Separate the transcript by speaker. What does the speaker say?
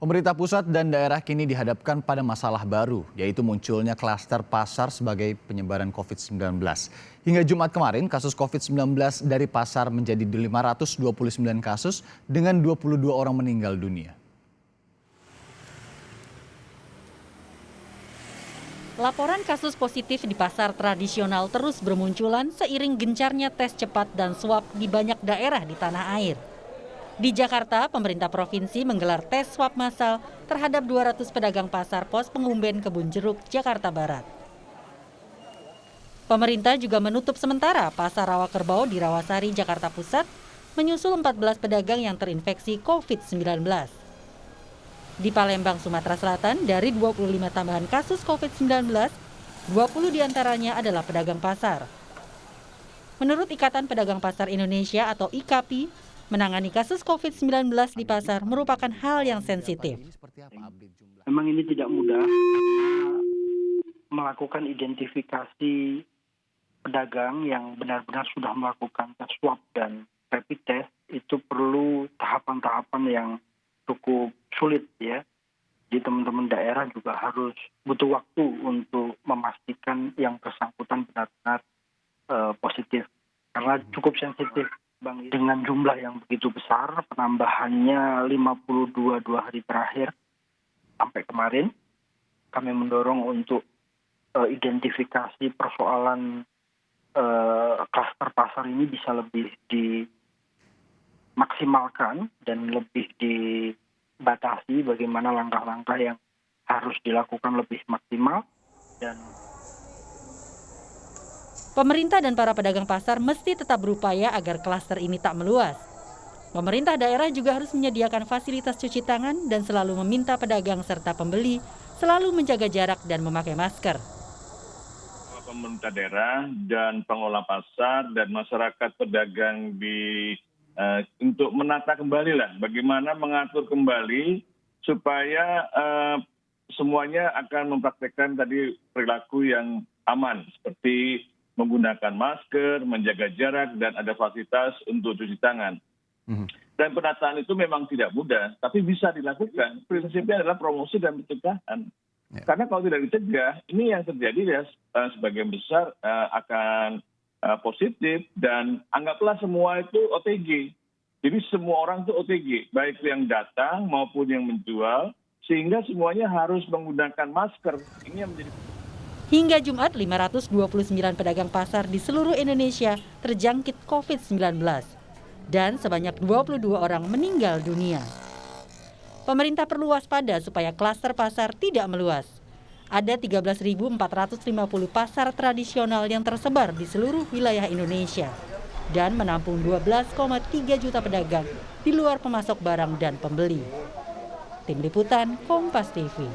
Speaker 1: Pemerintah pusat dan daerah kini dihadapkan pada masalah baru, yaitu munculnya klaster pasar sebagai penyebaran COVID-19. Hingga Jumat kemarin, kasus COVID-19 dari pasar menjadi 529 kasus dengan 22 orang meninggal dunia.
Speaker 2: Laporan kasus positif di pasar tradisional terus bermunculan seiring gencarnya tes cepat dan swab di banyak daerah di tanah air. Di Jakarta, pemerintah provinsi menggelar tes swab massal terhadap 200 pedagang pasar pos Pengumben Kebun Jeruk, Jakarta Barat. Pemerintah juga menutup sementara pasar Rawa Kerbau di Rawasari, Jakarta Pusat, menyusul 14 pedagang yang terinfeksi COVID-19. Di Palembang, Sumatera Selatan, dari 25 tambahan kasus COVID-19, 20 diantaranya adalah pedagang pasar. Menurut Ikatan Pedagang Pasar Indonesia atau IKAPI, menangani kasus COVID-19 di pasar merupakan hal yang sensitif.
Speaker 3: Memang ini tidak mudah melakukan identifikasi pedagang yang benar-benar sudah melakukan tes swab dan rapid test. Itu perlu tahapan-tahapan yang cukup sulit ya. Jadi teman-teman daerah juga harus butuh waktu untuk memastikan yang bersangkutan benar-benar positif. Karena cukup sensitif. Bang, dengan jumlah yang begitu besar, penambahannya 52 2 hari terakhir sampai kemarin, kami mendorong untuk identifikasi persoalan klaster pasar ini bisa lebih dimaksimalkan dan lebih dibatasi bagaimana langkah-langkah yang harus dilakukan lebih maksimal dan
Speaker 2: Pemerintah dan para pedagang pasar mesti tetap berupaya agar klaster ini tak meluas. Pemerintah daerah juga harus menyediakan fasilitas cuci tangan dan selalu meminta pedagang serta pembeli selalu menjaga jarak dan memakai masker.
Speaker 4: Pemerintah daerah dan pengelola pasar dan masyarakat pedagang untuk menata kembali lah bagaimana mengatur kembali supaya semuanya akan mempraktekkan tadi perilaku yang aman seperti menggunakan masker, menjaga jarak, dan ada fasilitas untuk cuci tangan. Dan penataan itu memang tidak mudah, tapi bisa dilakukan. Prinsipnya adalah promosi dan pencegahan. Karena kalau tidak dicegah, ini yang terjadi ya sebagian besar akan positif dan anggaplah semua itu OTG. Jadi semua orang itu OTG, baik yang datang maupun yang menjual, sehingga semuanya harus menggunakan masker. Ini yang menjadi
Speaker 2: Hingga Jumat, 529 pedagang pasar di seluruh Indonesia terjangkit COVID-19 dan sebanyak 22 orang meninggal dunia. Pemerintah perlu waspada supaya klaster pasar tidak meluas. Ada 13.450 pasar tradisional yang tersebar di seluruh wilayah Indonesia dan menampung 12,3 juta pedagang di luar pemasok barang dan pembeli. Tim Liputan Kompas TV.